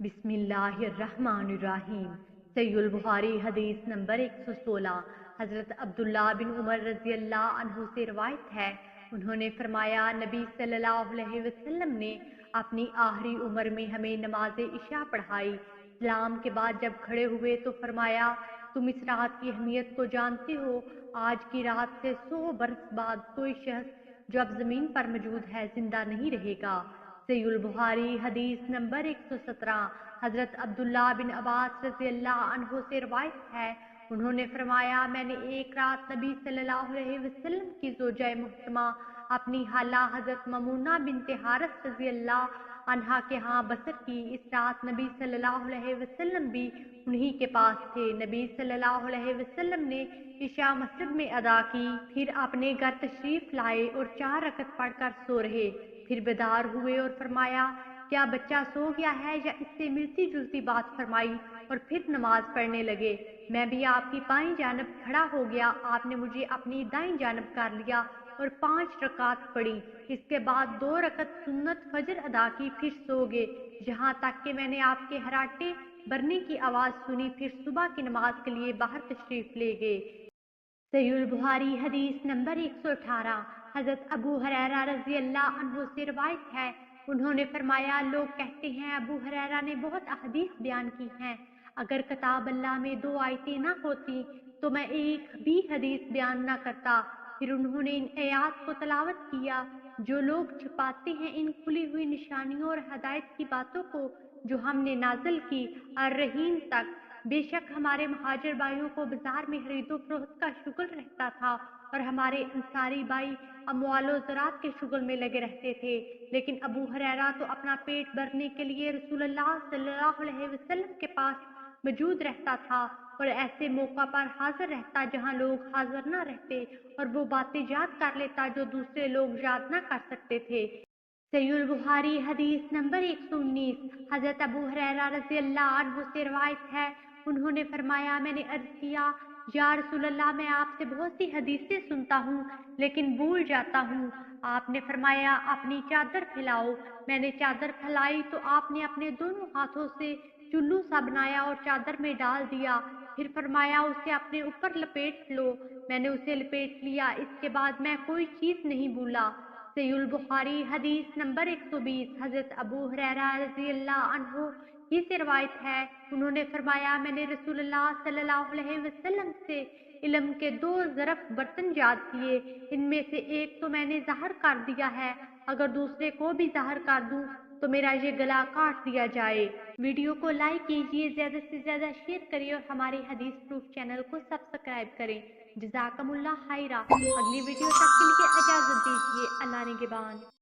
बिस्मिल्लाहिर्रहमानिर्रहीम। सहीह बुखारी हदीस नंबर 116। हज़रत अब्दुल्ला बिन उमर रज़ी अल्लाह अन्हु से रवायत है, उन्होंने फरमाया, नबी सल्लल्लाहु अलैहि वसल्लम ने अपनी आखिरी उम्र में हमें नमाज इशा पढ़ाई। सलाम के बाद जब खड़े हुए तो फरमाया, तुम इस रात की अहमियत को जानते हो। आज की रात से 100 बरस बाद कोई शख्स जो अब जमीन पर मौजूद है जिंदा नहीं रहेगा। सहीह बुखारी हदीस नंबर 117। हजरत अब्दुल्ला बिन अब्बास रज़ी अल्लाह अन्हु से रवायत है, उन्होंने फरमाया, मैंने एक रात नबी सल्लल्लाहु अलैहि वसल्लम की ज़ौजा मुहतरमा अपनी हाला हजरत ममूना बिनते हारिस रज़ी अल्लाह अन्हा के यहाँ बसर की। इस रात नबी सल्लल्लाहु अलैहि वसल्लम भी उन्हीं के पास थे। नबी सल्लल्लाहु अलैहि वसल्लम ने इशा मस्जिद में अदा की, फिर अपने घर तशरीफ लाए और 4 रकत पढ़कर सो रहे। फिर बेदार हुए और फरमाया, क्या बच्चा सो गया है, या इससे मिलती जुलती बात फरमाई और फिर नमाज पढ़ने लगे। मैं भी आपकी बाईं जानब खड़ा हो गया, आपने मुझे अपनी दाईं जानब कर लिया और 5 रकात पढ़ी। इसके बाद 2 रकत सुन्नत फजर अदा की, फिर सो गए, यहाँ तक कि मैंने आपके हराटे भरने की आवाज़ सुनी। फिर सुबह की नमाज के लिए बाहर तशरीफ ले गए। सहीह बुखारी हदीस नंबर 118। हजरत अबू हुरैरा रज़ी अल्लाह अन्हु से रवायत है, उन्होंने फरमाया, लोग कहते हैं अबू हुरैरा ने बहुत अहदीस बयान की हैं, अगर किताब अल्लाह में 2 आयतें ना होती तो मैं एक भी हदीस बयान ना करता। फिर उन्होंने इन आयात को तलावत किया, जो लोग छुपाते हैं इन खुली हुई निशानियों और हदायत की बातों को जो हमने नाजिल की, अर्रहीम तक। बेशक हमारे महाजिर भाइयों को बाजार में खरीदो फरोख्त का शुगल रहता था और हमारे अंसारी भाई अमवालो ज़रात के शुगल में लगे रहते थे, लेकिन अबू हुरैरा तो अपना पेट भरने के लिए रसूलुल्लाह सल्लल्लाहु अलैहि वसल्लम के पास मौजूद रहता था और ऐसे मौका पर हाजिर रहता जहां लोग हाजिर न रहते, और वो बातें याद कर लेता जो दूसरे लोग याद न कर सकते थे। सहीह बुखारी हदीस नंबर 119। हजरत अबू हुरैरा रज़ी अल्लाह अन्हु से रवायत है, उन्होंने फरमाया, मैंने अर्ज किया, या रसूलल्लाह, मैं आपसे बहुत सी हदीसें सुनता हूँ लेकिन भूल जाता हूँ। आपने फरमाया, अपनी चादर फैलाओ। मैंने चादर फैलाई तो आपने अपने दोनों हाथों से चुल्लू सा बनाया और चादर में डाल दिया। फिर फरमाया, उसे अपने ऊपर लपेट लो। मैंने उसे लपेट लिया। इसके बाद मैं कोई चीज़ नहीं भूला। सहीह बुखारी हदीस नंबर 120। हजरत अबू हुरैरा रज़ी अल्लाह अन्हु ही से रवायत है, उन्होंने फरमाया, मैंने रसूलुल्लाह सल्लल्लाहु अलैहि वसल्लम से इल्म के 2 ज़रफ़ बर्तन याद किए। इनमें से एक तो मैंने ज़ाहिर कर दिया है, अगर दूसरे को भी ज़ाहिर कर दूं तो मेरा ये गला काट दिया जाए। वीडियो को लाइक कीजिए, ज़्यादा से ज़्यादा शेयर करिए और हमारे हदीस प्रूफ चैनल को सब्सक्राइब करें। जज़ाकमुल्लाह खैरा। अगली वीडियो तक के लिए इजाज़त दीजिए। अल्लाह निगहबान।